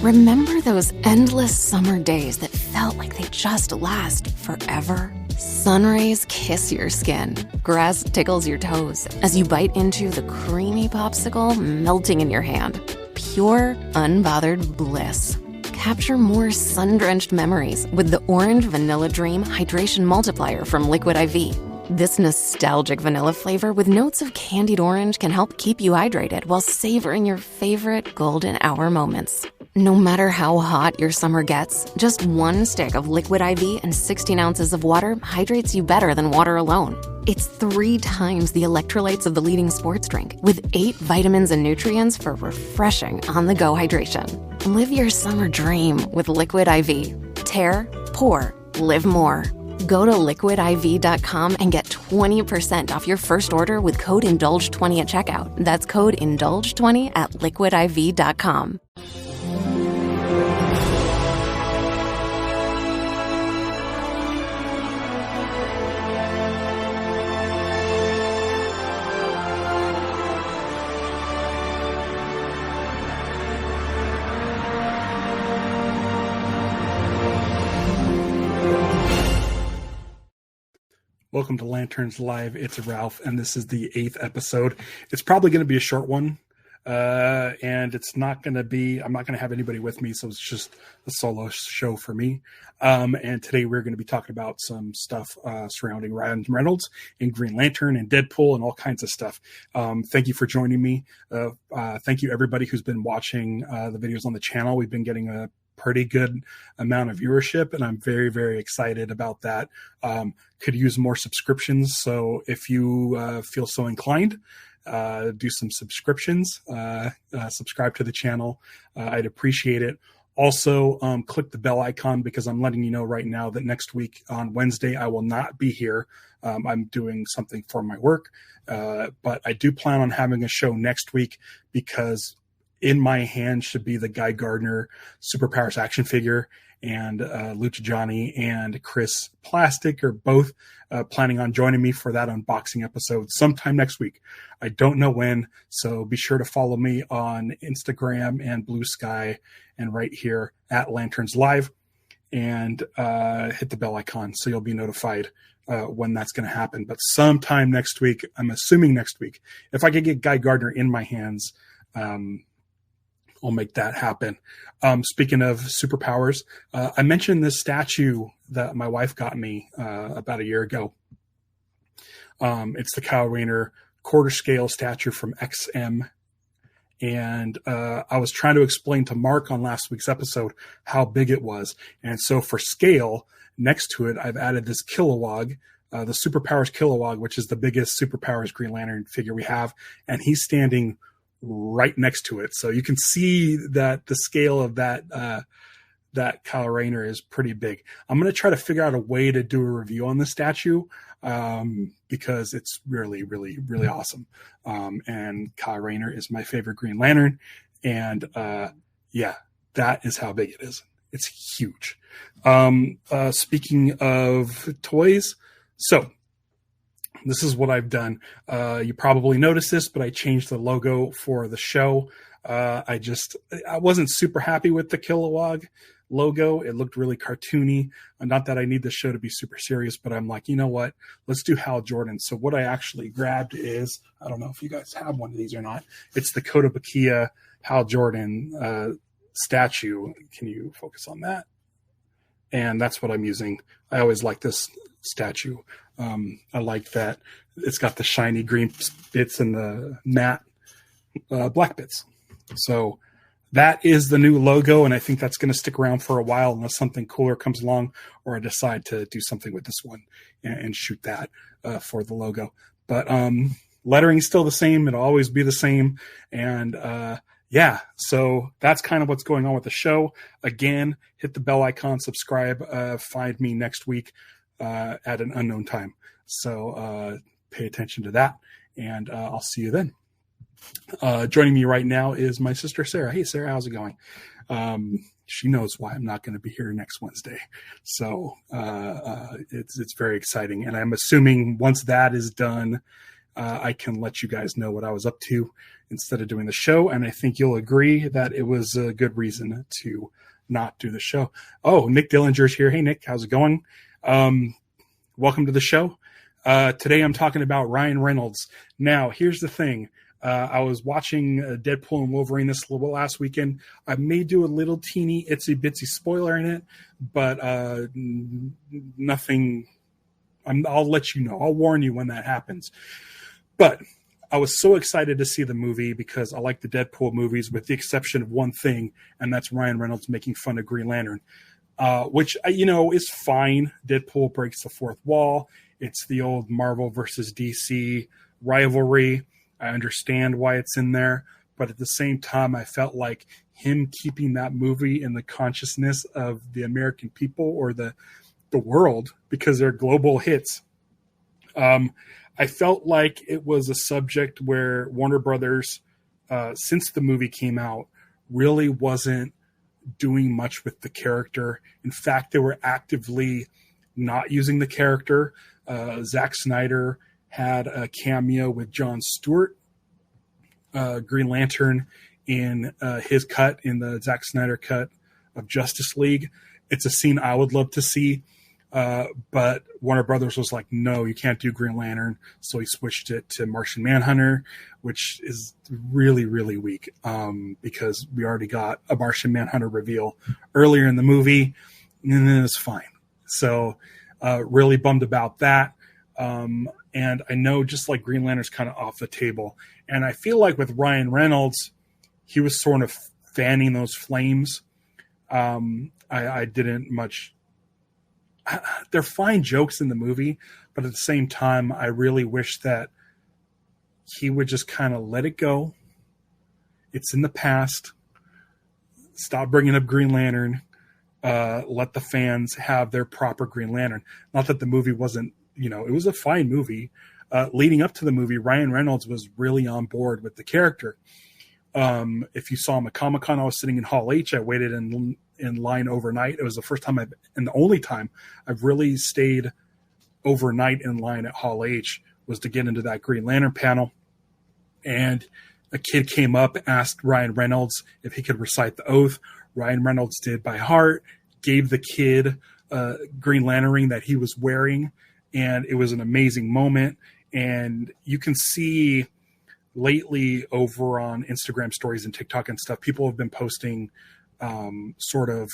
Remember those endless summer days that felt like they just last forever? Sun rays kiss your skin. Grass tickles your toes as you bite into the creamy popsicle melting in your hand. Pure, unbothered bliss. Capture more sun-drenched memories with the Orange Vanilla Dream Hydration Multiplier from Liquid IV. This nostalgic vanilla flavor with notes of candied orange can help keep you hydrated while savoring your favorite golden hour moments. No matter how hot your summer gets, just one stick of Liquid IV and 16 ounces of water hydrates you better than water alone. It's 3 times the electrolytes of the leading sports drink, with 8 vitamins and nutrients for refreshing on-the-go hydration. Live your summer dream with Liquid IV. Tear, pour, live more. Go to liquidiv.com and get 20% off your first order with code INDULGE20 at checkout. That's code INDULGE20 at liquidiv.com. Welcome to Lanterns Live. It's Ralph, and this is the 8th episode. It's probably going to be a short one, and it's not going to be, I'm not going to have anybody with me, so it's just a solo show for me. And today we're going to be talking about some stuff surrounding Ryan Reynolds and Green Lantern and Deadpool and all kinds of stuff. Thank you for joining me. Thank you, everybody who's been watching the videos on the channel. We've been getting a pretty good amount of viewership, and I'm very, very excited about that. Could use more subscriptions, so if you feel so inclined, do some subscriptions, subscribe to the channel. I'd appreciate it. Also, click the bell icon, because I'm letting you know right now that next week on Wednesday I will not be here. I'm doing something for my work, but I do plan on having a show next week, because in my hand should be the Guy Gardner Superpowers action figure, and Lucha Johnny and Chris Plastic are both planning on joining me for that unboxing episode sometime next week. I don't know when, so be sure to follow me on Instagram and Blue Sky and right here at Lanterns Live, and hit the bell icon so you'll be notified when that's going to happen. But sometime next week, I'm assuming next week, if I could get Guy Gardner in my hands, I'll make that happen. Speaking of superpowers, I mentioned this statue that my wife got me about a year ago. It's the Kyle Rayner quarter scale statue from XM. And I was trying to explain to Mark on last week's episode how big it was. And so for scale, next to it, I've added this Kilowog, the Superpowers Kilowog, which is the biggest Superpowers Green Lantern figure we have. And he's standing right next to it, so you can see that the scale of that that Kyle Rayner is pretty big. I'm going to try to figure out a way to do a review on the statue, because it's really, really, really awesome. And Kyle Rayner is my favorite Green Lantern, and yeah, that is how big it is. It's huge. Speaking of toys, so this is what I've done. You probably noticed this, but I changed the logo for the show. I wasn't super happy with the Kilowog logo. It looked really cartoony. Not that I need the show to be super serious, but I'm like, you know what? Let's do Hal Jordan. So what I actually grabbed is, I don't know if you guys have one of these or not. It's the Kotobukiya Hal Jordan statue. Can you focus on that? And that's what I'm using. I always like this statue. I like that it's got the shiny green bits and the matte black bits. So that is the new logo, and I think that's going to stick around for a while unless something cooler comes along, or I decide to do something with this one and shoot that for the logo. But lettering is still the same. It'll always be the same. And yeah, so that's kind of what's going on with the show. Again, hit the bell icon, subscribe, find me next week at an unknown time. So pay attention to that, and I'll see you then. Joining me right now is my sister, Sarah. Hey, Sarah, how's it going? She knows why I'm not going to be here next Wednesday. So it's very exciting. And I'm assuming once that is done, I can let you guys know what I was up to instead of doing the show. And I think you'll agree that it was a good reason to not do the show. Oh, Nick Dillinger's here. Hey, Nick, how's it going? Welcome to the show. Today I'm talking about Ryan Reynolds. Now, here's the thing. I was watching Deadpool and Wolverine this last weekend. I may do a little teeny itsy bitsy spoiler in it, but nothing. I'll let you know. I'll warn you when that happens. But I was so excited to see the movie because I like the Deadpool movies, with the exception of one thing, and that's Ryan Reynolds making fun of Green Lantern, which is fine. Deadpool breaks the fourth wall. It's the old Marvel versus DC rivalry. I understand why it's in there, but at the same time, I felt like him keeping that movie in the consciousness of the American people or the world, because they're global hits. I felt like it was a subject where Warner Brothers, since the movie came out, really wasn't doing much with the character. In fact, they were actively not using the character. Zack Snyder had a cameo with Jon Stewart, Green Lantern, in his cut, in the Zack Snyder cut of Justice League. It's a scene I would love to see, but Warner Brothers was like, no, you can't do Green Lantern. So he switched it to Martian Manhunter, which is really, really weak, because we already got a Martian Manhunter reveal earlier in the movie, and then it's fine. So really bummed about that. And I know just like Green Lantern's kind of off the table. And I feel like with Ryan Reynolds, he was sort of fanning those flames. I didn't much. They're fine jokes in the movie, but at the same time, I really wish that he would just kind of let it go. It's in the past. Stop bringing up Green Lantern. Let the fans have their proper Green Lantern. Not that the movie wasn't, it was a fine movie. Leading up to the movie, Ryan Reynolds was really on board with the character. If you saw him at Comic-Con, I was sitting in Hall H. I waited in line overnight. It was the first time and the only time I've really stayed overnight in line at Hall H, was to get into that Green Lantern panel. And a kid came up, asked Ryan Reynolds if he could recite the oath. Ryan Reynolds did by heart, gave the kid a Green Lantern ring that he was wearing, and it was an amazing moment. And you can see lately over on Instagram stories and TikTok and stuff, people have been posting sort of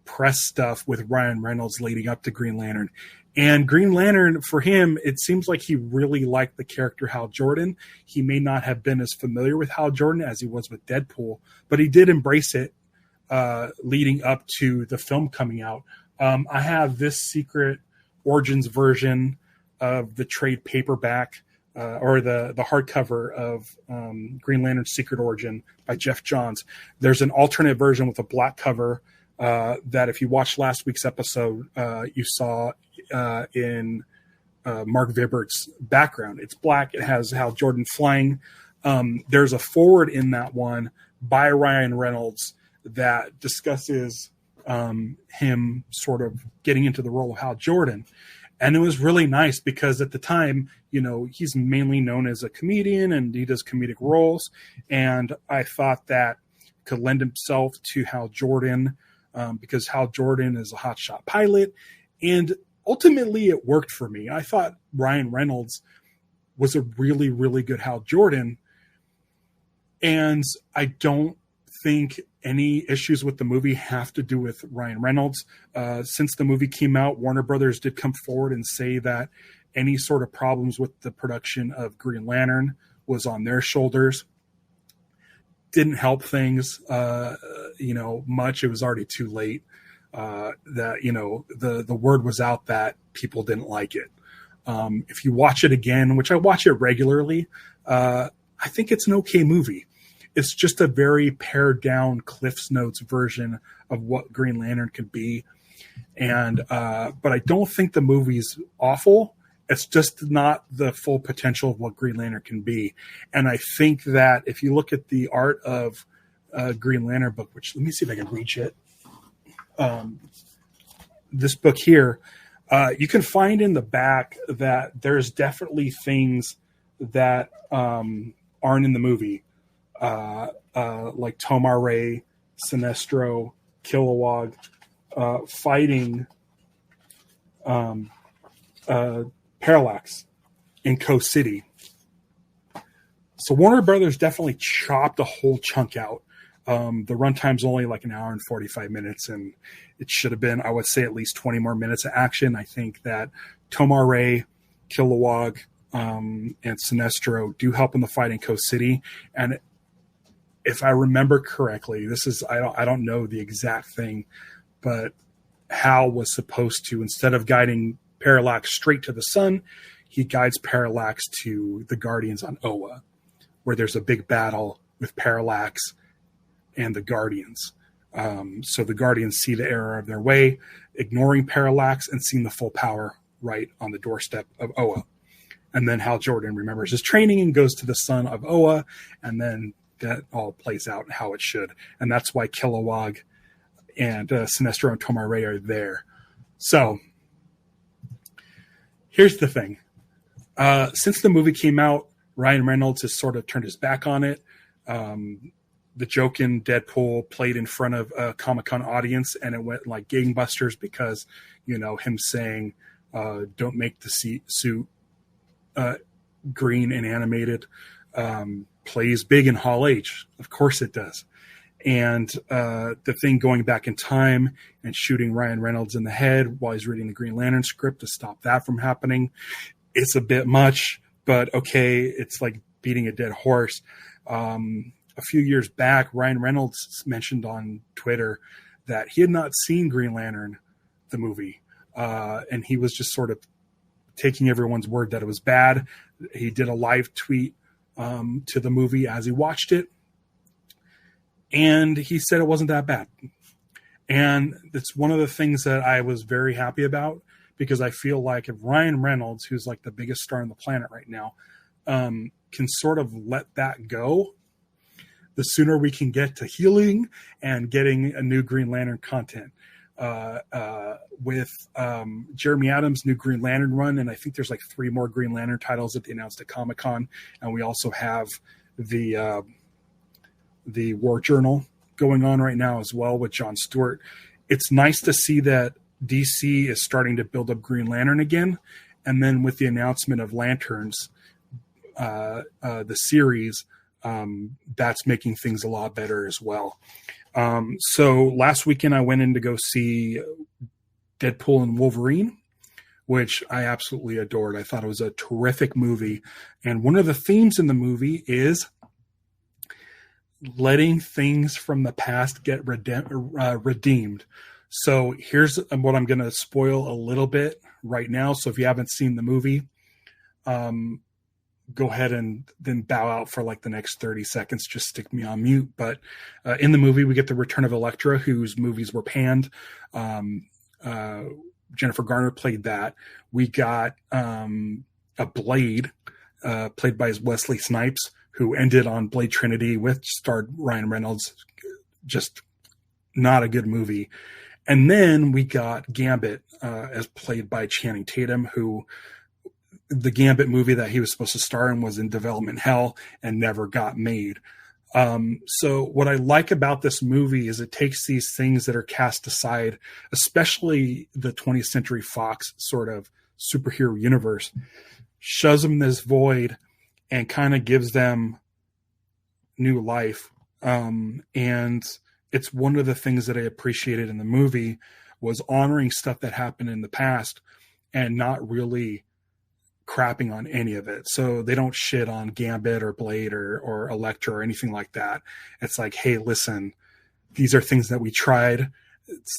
press stuff with Ryan Reynolds leading up to Green Lantern. And Green Lantern, for him, it seems like he really liked the character Hal Jordan. He may not have been as familiar with Hal Jordan as he was with Deadpool, but he did embrace it leading up to the film coming out. I have this Secret Origins version of the trade paperback or the hardcover of Green Lantern's Secret Origin by Jeff Johns. There's an alternate version with a black cover that if you watched last week's episode, you saw in Mark Vibert's background. It's black. It has Hal Jordan flying. There's a forward in that one by Ryan Reynolds that discusses him sort of getting into the role of Hal Jordan. And it was really nice because at the time, he's mainly known as a comedian and he does comedic roles. And I thought that could lend himself to Hal Jordan because Hal Jordan is a hotshot pilot. And ultimately it worked for me. I thought Ryan Reynolds was a really, really good Hal Jordan. And I don't think any issues with the movie have to do with Ryan Reynolds. Since the movie came out, Warner Brothers did come forward and say that any sort of problems with the production of Green Lantern was on their shoulders. Didn't help things, much. It was already too late. The word was out that people didn't like it. If you watch it again, which I watch it regularly, I think it's an okay movie. It's just a very pared down Cliff's Notes version of what Green Lantern could be. But I don't think the movie's awful. It's just not the full potential of what Green Lantern can be. And I think that if you look at the art of Green Lantern book, which let me see if I can reach it. This book here, you can find in the back that there's definitely things that aren't in the movie, like Tomar-Ray, Sinestro, Kilowog, fighting Parallax in Coast City. So Warner Brothers definitely chopped a whole chunk out. The runtime's only like an hour and 45 minutes, and it should have been, I would say, at least 20 more minutes of action. I think that Tomar-Ray, Kilowog, and Sinestro do help in the fight in Coast City. And if I remember correctly, this is, I don't know the exact thing, but Hal was supposed to, instead of guiding Parallax straight to the sun, he guides Parallax to the Guardians on Oa, where there's a big battle with Parallax and the Guardians. So the Guardians see the error of their way, ignoring Parallax and seeing the full power right on the doorstep of Oa. And then Hal Jordan remembers his training and goes to the sun of Oa, and then that all plays out how it should. And that's why Kilowog and Sinestro and Tomar-Ray are there. So here's the thing. Since the movie came out, Ryan Reynolds has sort of turned his back on it. The joke in Deadpool played in front of a Comic-Con audience, and it went like gangbusters because, him saying, don't make the suit green and animated, plays big in Hall H. Of course it does. And the thing going back in time and shooting Ryan Reynolds in the head while he's reading the Green Lantern script to stop that from happening, it's a bit much, but okay, it's like beating a dead horse. A few years back, Ryan Reynolds mentioned on Twitter that he had not seen Green Lantern, the movie, and he was just sort of taking everyone's word that it was bad. He did a live tweet to the movie as he watched it, and he said it wasn't that bad. And it's one of the things that I was very happy about, because I feel like if Ryan Reynolds, who's like the biggest star on the planet right now, can sort of let that go, the sooner we can get to healing and getting a new Green Lantern content. With Jeremy Adams' new Green Lantern run, and I think there's like 3 more Green Lantern titles that they announced at Comic-Con, and we also have the War Journal going on right now as well with Jon Stewart. It's nice to see that DC is starting to build up Green Lantern again, and then with the announcement of Lanterns, the series, that's making things a lot better as well. So last weekend I went in to go see Deadpool and Wolverine, which I absolutely adored. I thought it was a terrific movie. And one of the themes in the movie is letting things from the past get redeemed. So here's what I'm going to spoil a little bit right now. So if you haven't seen the movie, go ahead and then bow out for like the next 30 seconds. Just stick me on mute. But in the movie, we get the return of Elektra, whose movies were panned. Jennifer Garner played that. We got a Blade, played by Wesley Snipes, who ended on Blade Trinity, which starred Ryan Reynolds. Just not a good movie. And then we got Gambit, as played by Channing Tatum, who the Gambit movie that he was supposed to star in was in development hell and never got made. So what I like about this movie is it takes these things that are cast aside, especially the 20th Century Fox sort of superhero universe, shoves them this void and kind of gives them new life. And it's one of the things that I appreciated in the movie was honoring stuff that happened in the past and not really crapping on any of it. So they don't shit on Gambit or Blade or Elektra or anything like that. It's like, hey, listen, these are things that we tried.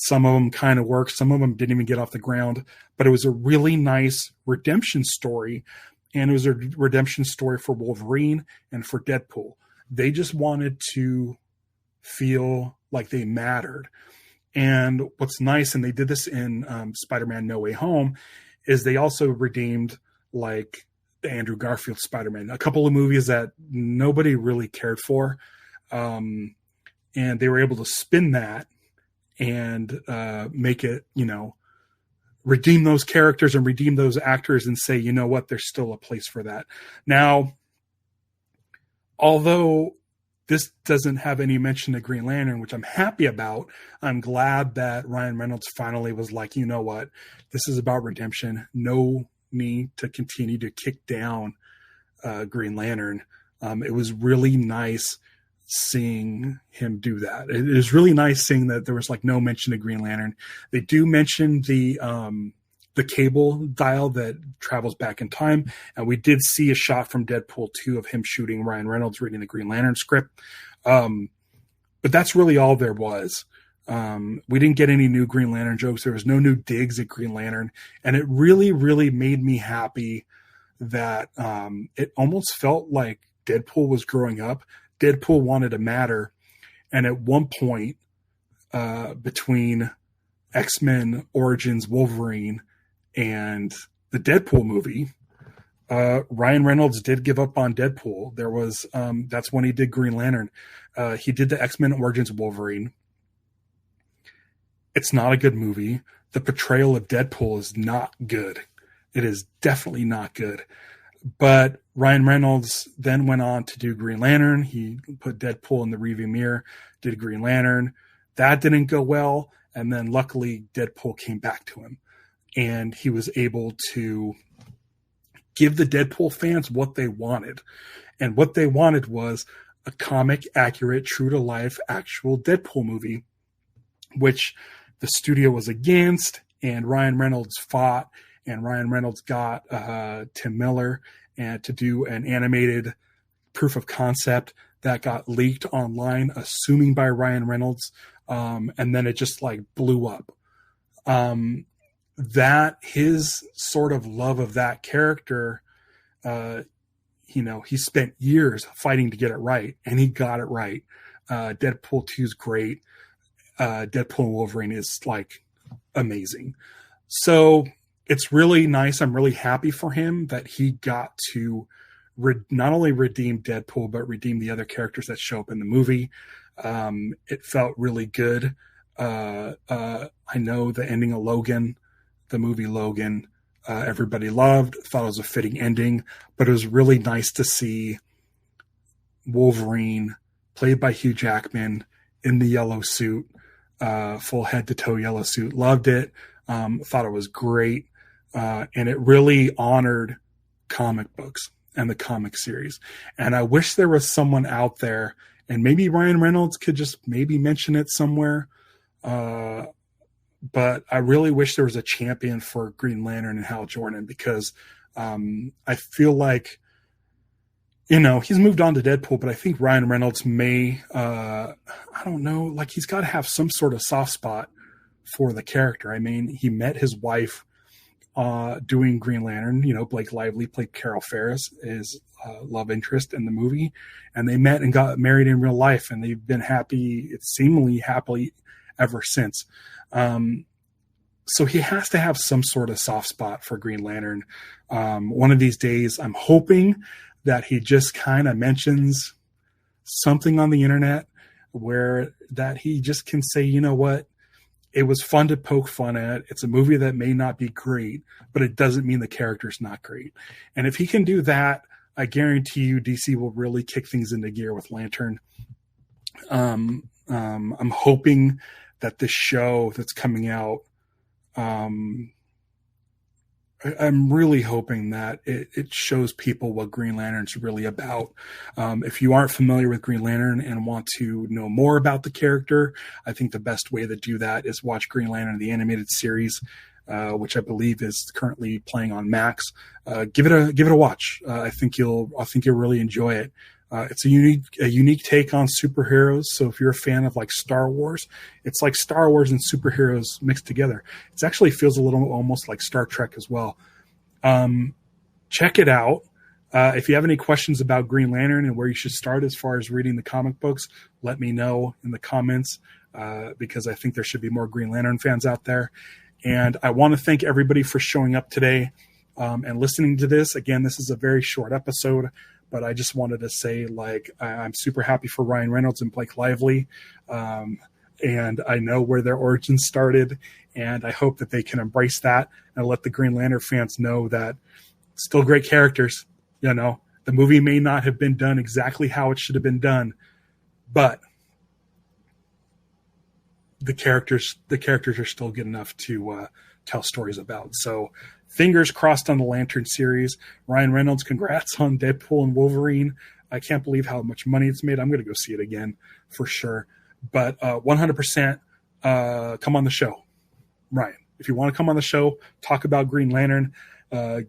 Some of them kind of worked. Some of them didn't even get off the ground, but it was a really nice redemption story. And it was a redemption story for Wolverine and for Deadpool. They just wanted to feel like they mattered. And what's nice, and they did this in Spider-Man No Way Home, is they also redeemed like the Andrew Garfield Spider-Man, a couple of movies that nobody really cared for. And they were able to spin that and make it, redeem those characters and redeem those actors and say, you know what, there's still a place for that. Now, although this doesn't have any mention of Green Lantern, which I'm happy about, I'm glad that Ryan Reynolds finally was like, you know what, this is about redemption. No need to continue to kick down Green Lantern. It was really nice seeing him do that. It was really nice seeing that there was like no mention of Green Lantern. They do mention the cable dial that travels back in time, and we did see a shot from Deadpool 2 of him shooting Ryan Reynolds reading the Green Lantern script. But that's really all there was. We didn't get any new Green Lantern jokes. There was no new digs at Green Lantern, and it really, really made me happy that it almost felt like Deadpool was growing up. Deadpool wanted to matter. And at one point between X-Men Origins Wolverine and the Deadpool movie, Ryan Reynolds did give up on Deadpool. There was that's when he did Green Lantern. He did the X-Men Origins Wolverine. It's not a good movie. The portrayal of Deadpool is not good. It is definitely not good. But Ryan Reynolds then went on to do Green Lantern. He put Deadpool in the rearview mirror, did Green Lantern. That didn't go well. And then luckily Deadpool came back to him. And he was able to give the Deadpool fans what they wanted. And what they wanted was a comic accurate, true to life, actual Deadpool movie, which the studio was against, and Ryan Reynolds fought. And Ryan Reynolds got Tim Miller and to do an animated proof of concept that got leaked online, assuming by Ryan Reynolds. And then it just like blew up. That his sort of love of that character, he spent years fighting to get it right, and he got it right. Deadpool 2 is great. Deadpool Wolverine is like amazing. So it's really nice. I'm really happy for him that he got to not only redeem Deadpool, but redeem the other characters that show up in the movie. It felt really good. I know the ending of Logan, the movie Logan, everybody loved, thought it was a fitting ending, but it was really nice to see Wolverine, played by Hugh Jackman, in the yellow suit, full head to toe yellow suit. Loved it. Thought it was great. And it really honored comic books and the comic series. And I wish there was someone out there, and maybe Ryan Reynolds could just maybe mention it somewhere. But I really wish there was a champion for Green Lantern and Hal Jordan, because I feel like, he's moved on to Deadpool, but I think Ryan Reynolds may, I don't know, like he's got to have some sort of soft spot for the character. I mean, he met his wife doing Green Lantern. Blake Lively played Carol Ferris, his love interest in the movie, and they met and got married in real life, and they've been happy, it's seemingly happily ever since. So he has to have some sort of soft spot for Green Lantern. One of these days, I'm hoping that he just kind of mentions something on the internet where that he just can say, you know what, it was fun to poke fun at. It's a movie that may not be great, but it doesn't mean the character's not great. And if he can do that, I guarantee you DC will really kick things into gear with Lantern. I'm hoping that this show that's coming out, I'm really hoping that it shows people what Green Lantern's really about. If you aren't familiar with Green Lantern and want to know more about the character, I think the best way to do that is watch Green Lantern, the animated series, which I believe is currently playing on Max. Give it a watch. I think you'll really enjoy it. It's a unique take on superheroes. So if you're a fan of like Star Wars, it's like Star Wars and superheroes mixed together. It actually feels a little almost like Star Trek as well. Check it out. If you have any questions about Green Lantern and where you should start as far as reading the comic books, let me know in the comments, because I think there should be more Green Lantern fans out there. And I want to thank everybody for showing up today and listening to this. Again, this is a very short episode, but I just wanted to say, like, I'm super happy for Ryan Reynolds and Blake Lively. and I know where their origins started, and I hope that they can embrace that and let the Green Lantern fans know that still great characters. The movie may not have been done exactly how it should have been done, but the characters are still good enough to tell stories about. So fingers crossed on the Lantern series. Ryan Reynolds, congrats on Deadpool and Wolverine. I can't believe how much money it's made. I'm going to go see it again for sure. But 100% come on the show. Ryan, if you want to come on the show, talk about Green Lantern,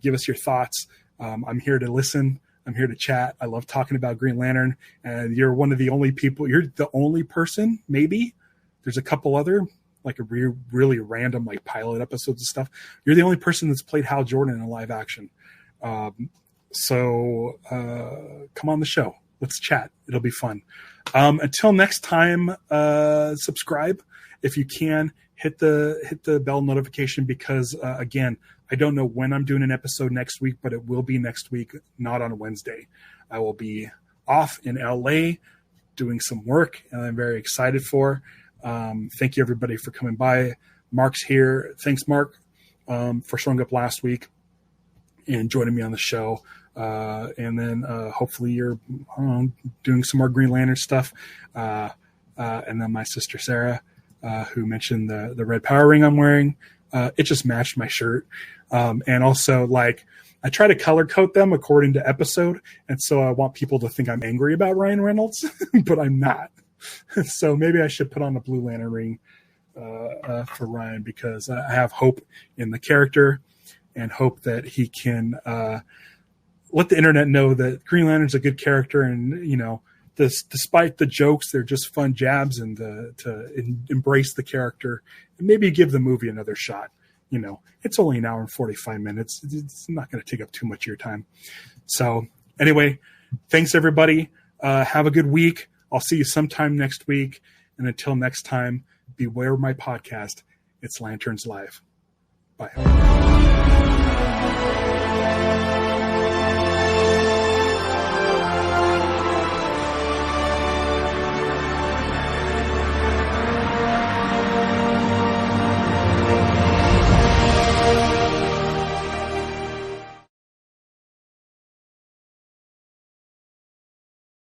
give us your thoughts. I'm here to listen. I'm here to chat. I love talking about Green Lantern. And you're one of the only people, you're the only person, maybe. There's a couple other, like a really random, like pilot episodes and stuff. You're the only person that's played Hal Jordan in a live action. So come on the show. Let's chat. It'll be fun. Until next time, subscribe if you can. Hit the bell notification because again, I don't know when I'm doing an episode next week, but it will be next week, not on Wednesday. I will be off in LA doing some work, and I'm very excited for. Thank you everybody for coming by. Mark's here. Thanks, Mark, for showing up last week and joining me on the show. And then hopefully you're doing some more Green Lantern stuff. And then my sister Sarah, who mentioned the red power ring I'm wearing. It just matched my shirt. And also, like, I try to color code them according to episode. And so I want people to think I'm angry about Ryan Reynolds, but I'm not. So maybe I should put on a Blue Lantern ring for Ryan, because I have hope in the character and hope that he can let the internet know that Green Lantern's a good character. And, despite the jokes, they're just fun jabs, and to embrace the character and maybe give the movie another shot. It's only an hour and 45 minutes. It's not going to take up too much of your time. So anyway, thanks everybody. Have a good week. I'll see you sometime next week. And until next time, beware my podcast. It's Lanterns Live. Bye.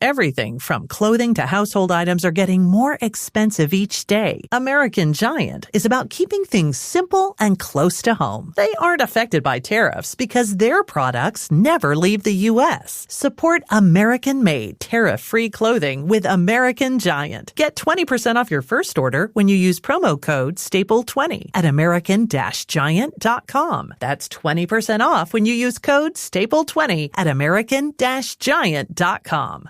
Everything from clothing to household items are getting more expensive each day. American Giant is about keeping things simple and close to home. They aren't affected by tariffs because their products never leave the U.S. Support American-made, tariff-free clothing with American Giant. Get 20% off your first order when you use promo code STAPLE20 at American-Giant.com. That's 20% off when you use code STAPLE20 at American-Giant.com.